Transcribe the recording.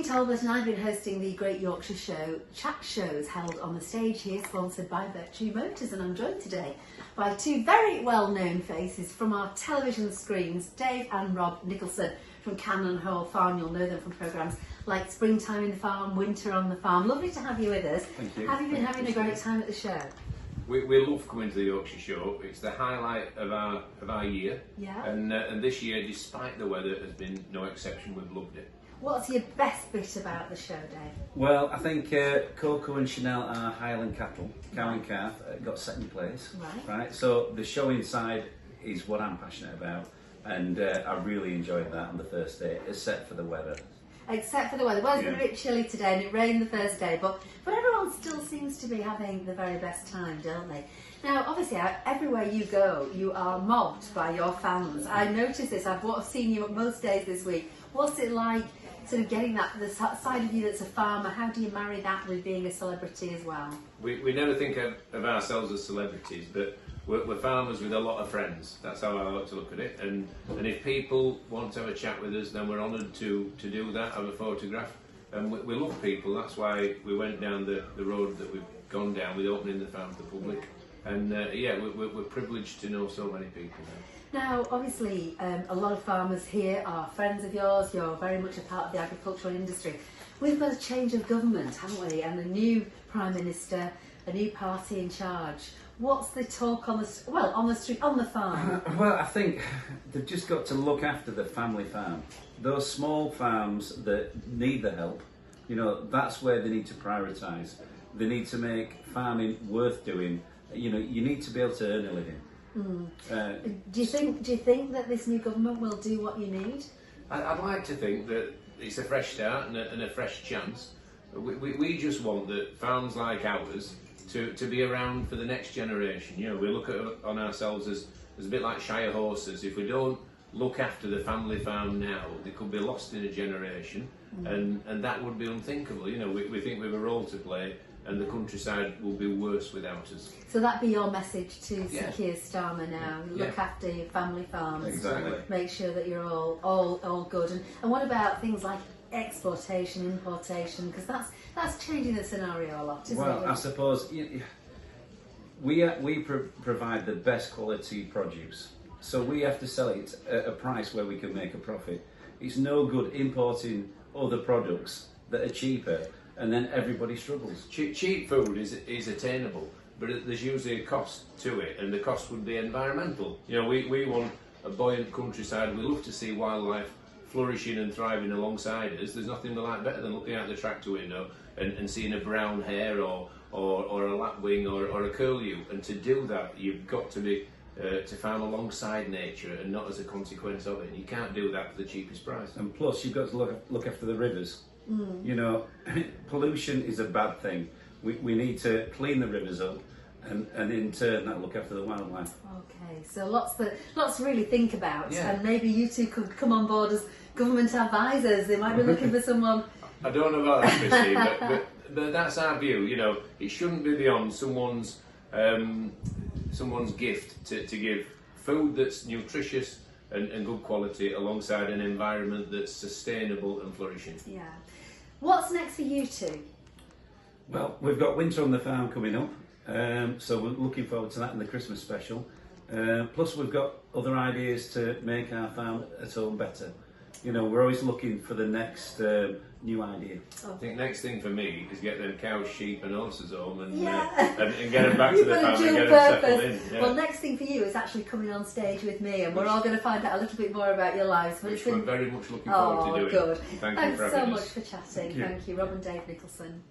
Talbot and I've been hosting the Great Yorkshire Show chat shows held on the stage here, sponsored by Virtue Motors, and I'm joined today by two very well-known faces from our television screens, Dave and Rob Nichols from Cannon Hall Farm. You'll know them from programmes like Springtime in the Farm, Winter on the Farm. Lovely to have you with us. Thank you. Have you been having a great time at the show? We love coming to the Yorkshire Show. It's the highlight of our year. Yeah. And this year, despite the weather, has been no exception. We've loved it. What's your best bit about the show, Dave? Well, I think Coco and Chanel are Highland cattle, cow and calf, got second place. Right. So the show inside is what I'm passionate about, and I really enjoyed that on the first day, except for the weather. Except for the weather. Well, it's been a bit chilly today and it rained the first day, but everyone still seems to be having the very best time, don't they? Now, obviously, everywhere you go, you are mobbed by your fans. I noticed this. I've seen you most days this week. What's it like, sort of getting that, the side of you that's a farmer? How do you marry that with being a celebrity as well? We never think of ourselves as celebrities, but we're farmers with a lot of friends. That's how I like to look at it. And if people want to have a chat with us, then we're honoured to do that, have a photograph. And we love people. That's why we went down the road that we've gone down with opening the farm to the public. And we're privileged to know so many people now. Now, obviously, a lot of farmers here are friends of yours. You're very much a part of the agricultural industry. We've got a change of government, haven't we? And a new Prime Minister, a new party in charge. What's the talk on the street, on the farm? Well, I think they've just got to look after the family farm. Those small farms that need the help, that's where they need to prioritise. They need to make farming worth doing. You need to be able to earn a living. Do you think that this new government will do what you need? I'd like to think that it's a fresh start and a fresh chance. We just want that farms like ours to be around for the next generation. We look on ourselves as a bit like Shire horses. If we don't look after the family farm now, they could be lost in a generation, and that would be unthinkable. We think we have a role to play, and the countryside will be worse without us. So that'd be your message to Sir Keir Starmer now. Look after your family farms. Exactly. Make sure that you're all good. And what about things like exportation, importation? Because that's changing the scenario a lot, isn't it? Well, I suppose we provide the best quality produce, so we have to sell it at a price where we can make a profit. It's no good importing other products that are cheaper, and then everybody struggles. Cheap food is attainable, but there's usually a cost to it, and the cost would be environmental. We want a buoyant countryside. We love to see wildlife flourishing and thriving alongside us. There's nothing we like better than looking out the tractor window and seeing a brown hare or a lapwing or a curlew. And to do that, you've got to be to farm alongside nature and not as a consequence of it. You can't do that for the cheapest price. And plus, you've got to look after the rivers. Pollution is a bad thing. We need to clean the rivers up, and in turn that look after the wildlife. Okay, so lots to really think about, and maybe you two could come on board as government advisors. They might be looking for someone. I don't know about that, Christine, but that's our view. It shouldn't be beyond someone's gift to give food that's nutritious and good quality alongside an environment that's sustainable and flourishing. Yeah. What's next for you two? Well, we've got Winter on the Farm coming up, so we're looking forward to that in the Christmas special. Plus we've got other ideas to make our farm at home better. We're always looking for the next new idea. I think next thing for me is get them cows, sheep and horses home and get them back to the farm and get them settled in. Yeah. Well, next thing for you is actually coming on stage with me, and we're all going to find out a little bit more about your lives. Which we're very much looking forward to doing. Good. Thanks so much us. for chatting. Thank you. Rob and Dave Nicholson.